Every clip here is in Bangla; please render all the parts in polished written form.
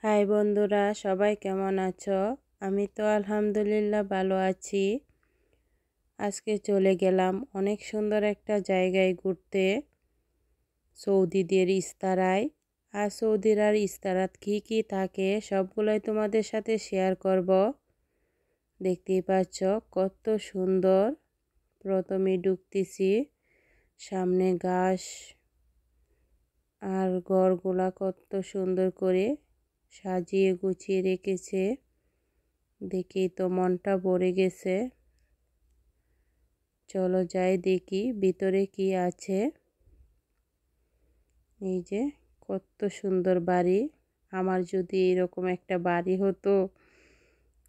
হাই বন্ধুরা, সবাই কেমন আছো? আমি তো আলহামদুলিল্লাহ ভালো আছি। আজকে চলে গেলাম অনেক সুন্দর একটা জায়গায় ঘুরতে, সৌদিদের ইস্তারায়। আর সৌদির আর ইস্তারাত কী থাকে সবগুলোই তোমাদের সাথে শেয়ার করব। দেখতেই পাচ্ছ কত সুন্দর। প্রথমে ঢুকতেছি, সামনে ঘাস আর ঘরগুলা কত সুন্দর করে সাজিয়ে গুছিয়ে রেখেছে। দেখেই তো মনটা ভরে গেছে। চলো যাই দেখি ভিতরে কি আছে। এই যে কত সুন্দর বাড়ি। আমার যদি এরকম একটা বাড়ি হতো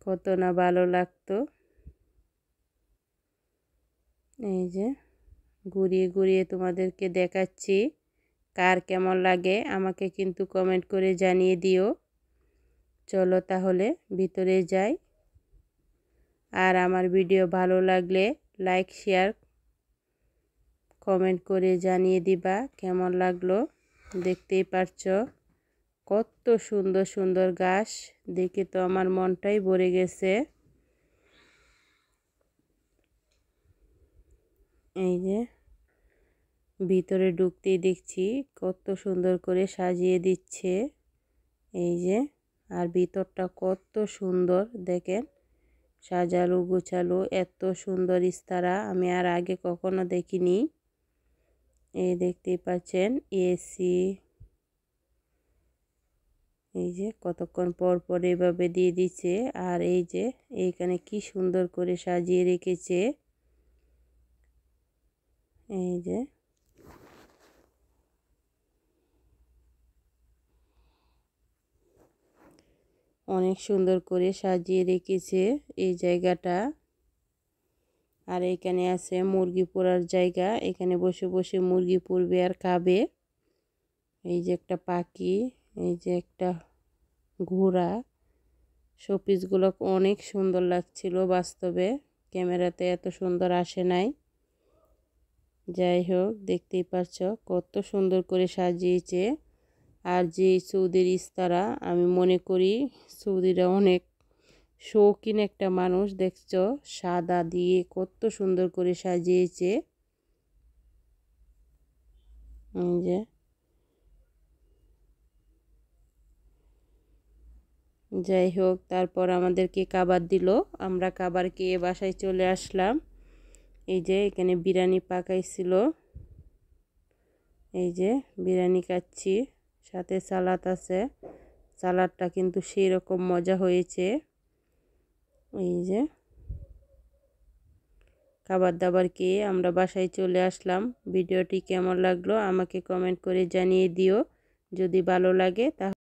কত না ভালো লাগতো। এই যে ঘুরিয়ে ঘুরিয়ে তোমাদেরকে দেখাচ্ছি, কার কেমন লাগে আমাকে কিন্তু কমেন্ট করে জানিয়ে দিও। চলো তাহলে ভিতরে যাই। আর আমার ভিডিও ভালো লাগলে লাইক শেয়ার কমেন্ট করে জানিয়ে দিবা কেমন লাগলো। দেখতেই পাচ্ছ কত সুন্দর সুন্দর গাছ, দেখে তো আমার মনটাই ভরে গেছে। এই যে ভিতরে ঢুকতেই দেখছি কত সুন্দর করে সাজিয়ে দিচ্ছে। এই যে আর ভিতরটা কত সুন্দর দেখেন, সাজালো গোছালো। এত সুন্দর ইস্তারা আমি আর আগে কখনো দেখিনি। এই দেখতেই পাচ্ছেন এসি। এই যে কতক্ষণ পর পর এভাবে দিয়ে দিচ্ছে। আর এই যে এইখানে কি সুন্দর করে সাজিয়ে রেখেছে। এই যে অনেক সুন্দর করে সাজিয়ে রেখেছে এই জায়গাটা। আর এখানে আছে মুরগি পোড়ার জায়গা, এখানে বসে বসে মুরগি পুড়বে আর খাবে। এই যে একটা পাখি, এই যে একটা ঘোড়া। শোপিসগুলো অনেক সুন্দর লাগছিল, বাস্তবে ক্যামেরাতে এত সুন্দর আসে নাই। যাই হোক দেখতেই পাচ্ছ কত সুন্দর করে সাজিয়েছে। আর যে সৌদির ইস্তারা, আমি মনে করি সৌদিরা অনেক শৌখিন একটা মানুষ। দেখছো সাদা দিয়ে কত সুন্দর করে সাজিয়েছে। এই যে যাই হোক তারপর আমাদেরকে খাবার দিল, আমরা খাবার খেয়ে বাসায় চলে আসলাম। এই যে এখানে বিরিয়ানি পাকাইছিল, এই যে বিরিয়ানি খাচ্ছি, সাথে সালাদ আছে। সালাদটা কিন্তু সেই রকম মজা হয়েছে। এই যে খাবার দাবার খেয়ে আমরা বাসায় চলে আসলাম। ভিডিওটি কেমন লাগলো আমাকে কমেন্ট করে জানিয়ে দিও। যদি ভালো লাগে তাহলে